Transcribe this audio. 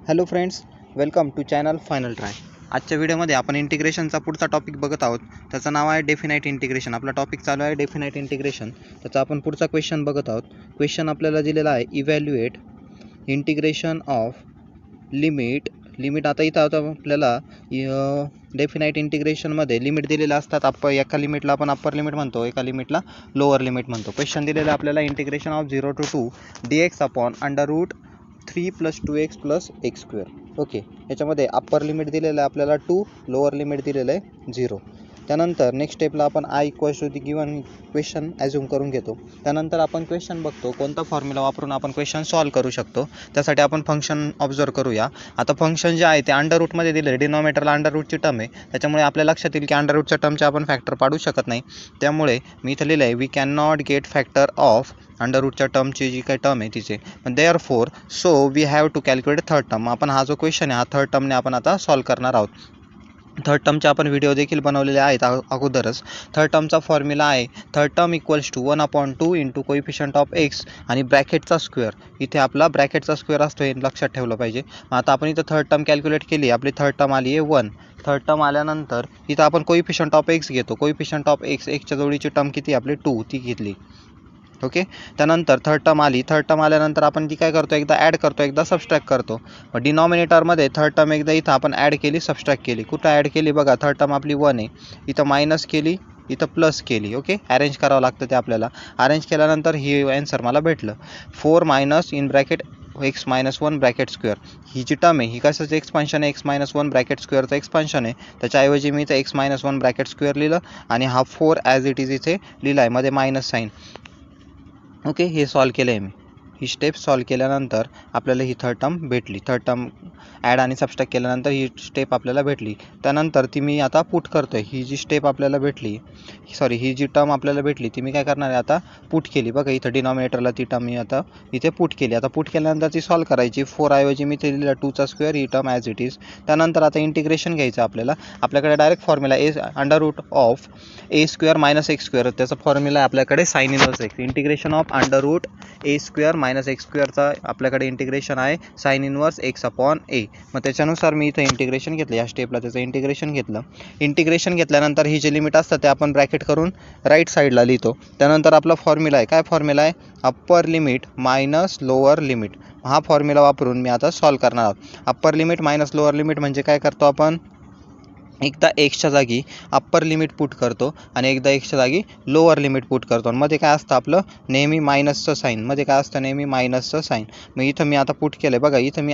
Hello friends, welcome to channel final try. आजच्या व्हिडिओमध्ये आपण इंटिग्रेशनचा पुढचा टॉपिक बघत आहोत. त्याचं नाव आहे डेफिनाइट इंटिग्रेशन. आपला टॉपिक चालू आहे डेफिनाइट इंटिग्रेशन. त्याचा आपण पुढचा क्वेश्चन बघत आहोत. क्वेश्चन आपल्याला दिलेला आहे इव्हॅल्युएट इंटिग्रेशन ऑफ लिमिट. आता इथं आपल्याला डेफिनाइट इंटिग्रेशनमध्ये लिमिट दिलेल्या असतात. एका लिमिटला आपण अप्पर लिमिट म्हणतो, एका लिमिटला लोअर लिमिट म्हणतो. क्वेश्चन दिलेलं आपल्याला integration of 0 to 2 dx upon under root 3 + 2x + x². Okay, याच्यामध्ये अप्पर लिमिट दिलेलं आहे आपल्याला 2, लोअर लिमिट दिलेलं आहे 0. त्यानंतर नेक्स्ट स्टेपला आपण = गिवन क्वेश्चन ॲज्युम करून घेतो. त्यानंतर आपण क्वेश्चन बघतो कोणता फॉर्म्युला वापरून आपण क्वेश्चन सॉल्व करू शकतो. त्यासाठी आपण फंक्शन ऑब्झर्व करूया. आता फंक्शन जे आहे ते अंडर रूटमध्ये दिलं आहे. डिनॉमिनेटरला अंडर रूटची टर्म आहे, त्याच्यामुळे आपल्या लक्षात येईल की अंडर रूटच्या टर्मचे आपण फॅक्टर पाडू शकत नाही. त्यामुळे मी इथं लिहिलं आहे we can not get factor of under रूटच्या टर्मची जी काही टर्म आहे तिचे. Therefore so we have to calculate third term. आपण हा जो क्वेश्चन आहे हा थर्ड टर्मने आपण आता सॉल्व करणार आहोत. थर्ड टर्मचे आपण व्हिडिओ देखील बनवलेले आहेत अगोदरच. थर्ड टर्मचा फॉर्म्युला आहे third term = 1/2 into coefficient of x आणि ब्रॅकेटचा स्क्वेअर. इथे आपला ब्रॅकेटचा स्क्वेअर असतो हे लक्षात ठेवलं पाहिजे. आता आपण इथं थर्ड टर्म कॅल्क्युलेट केली. आपली थर्ड टर्म आली आहे 1. थर्ड टर्म आल्यानंतर इथं आपण कोइफिशियंट ऑफ एक्स घेतो. कोइफिशियंट ऑफ एक्स, एक्सच्या जोडीची टर्म किती आपली 2 ती घेतली. ओके, त्यानंतर थर्ड टर्म आली. थर्ड टर्म आल्यानंतर आपण ती काय करतो, एकदा ॲड करतो, एकदा सबस्ट्रॅक्ट करतो. डिनॉमिनेटरमध्ये थर्ड टर्म एकदा इथं आपण ॲड केली, सबस्ट्रॅक्ट केली. कुठं ॲड केली बघा, थर्ड टर्म आपली 1 आहे, इथं मायनस केली, इथं प्लस केली. ओके, अरेंज करावं लागतं ते आपल्याला. अरेंज केल्यानंतर ही ॲन्सर मला भेटलं 4 minus in bracket x - 1 bracket square. ही जी टर्म आहे ही कशाचं एक्सपान्शन आहे, x - 1 ब्रॅकेट स्क्वेअरचं एक्सपान्शन आहे. त्याच्याऐवजी मी इथं x - 1 ब्रॅकेट स्क्वेअर लिहिलं आणि हा 4 ॲज इट इज इथे लिहिला आहे, मध्ये मायनस साईन. ओके, हे सॉल्व केलं आहे मी. ही स्टेप सॉल्व केल्यानंतर आपल्याला ही थर्ड टर्म भेटली. थर्ड टर्म ॲड आणि सबस्ट्रॅक्ट केल्यानंतर ही स्टेप आपल्याला भेटली. त्यानंतर ती मी आता पुट करतो आहे. ही जी स्टेप आपल्याला भेटली, ही जी टर्म आपल्याला भेटली ती मी काय करणार आहे, आता पुट केली. बघा इथं डिनॉमिनेटरला ती टर्म मी आता इथे पुट केली. आता पुट केल्यानंतर ती सॉल्व करायची. 4 ऐवजी मी ते लिहिलं 2चा स्क्वेअर, ही टर्म ॲज इट इज. त्यानंतर आता इंटिग्रेशन घ्यायचं आपल्याला. आपल्याकडे direct formula under root of a² - x². त्याचा फॉर्म्युला आहे आपल्याकडे sine inverse x. Integration of under root a² - x²चा आपल्याकडे इंटिग्रेशन आहे साइन इनवर्स x/a. मग त्याच्यानुसार मी इथं इंटिग्रेशन घेतलं. या स्टेपला त्याचं इंटिग्रेशन घेतलं. इंटिग्रेशन घेतल्यानंतर ही जे लिमिट असतात ते आपण ब्रॅकेट करून राईट साईडला लिहितो. त्यानंतर आपला फॉर्म्युला आहे, काय फॉर्म्युला आहे, upper limit minus lower limit. हा फॉर्म्युला वापरून मी आता सॉल्व करणार आहोत. Upper limit minus lower limit म्हणजे काय करतो आपण, एकदा एक्सच्या जागी अप्पर लिमिट पुट करतो आणि एकदा एक्सच्या जागी लोअर लिमिट पुट करतो. आणि मध्ये काय असतं आपलं, नेहमी मायनसचं साईन. मध्ये काय असतं, नेहमी मायनसचं साईन. मग इथं मी आता पुट केलं आहे बघा. इथं मी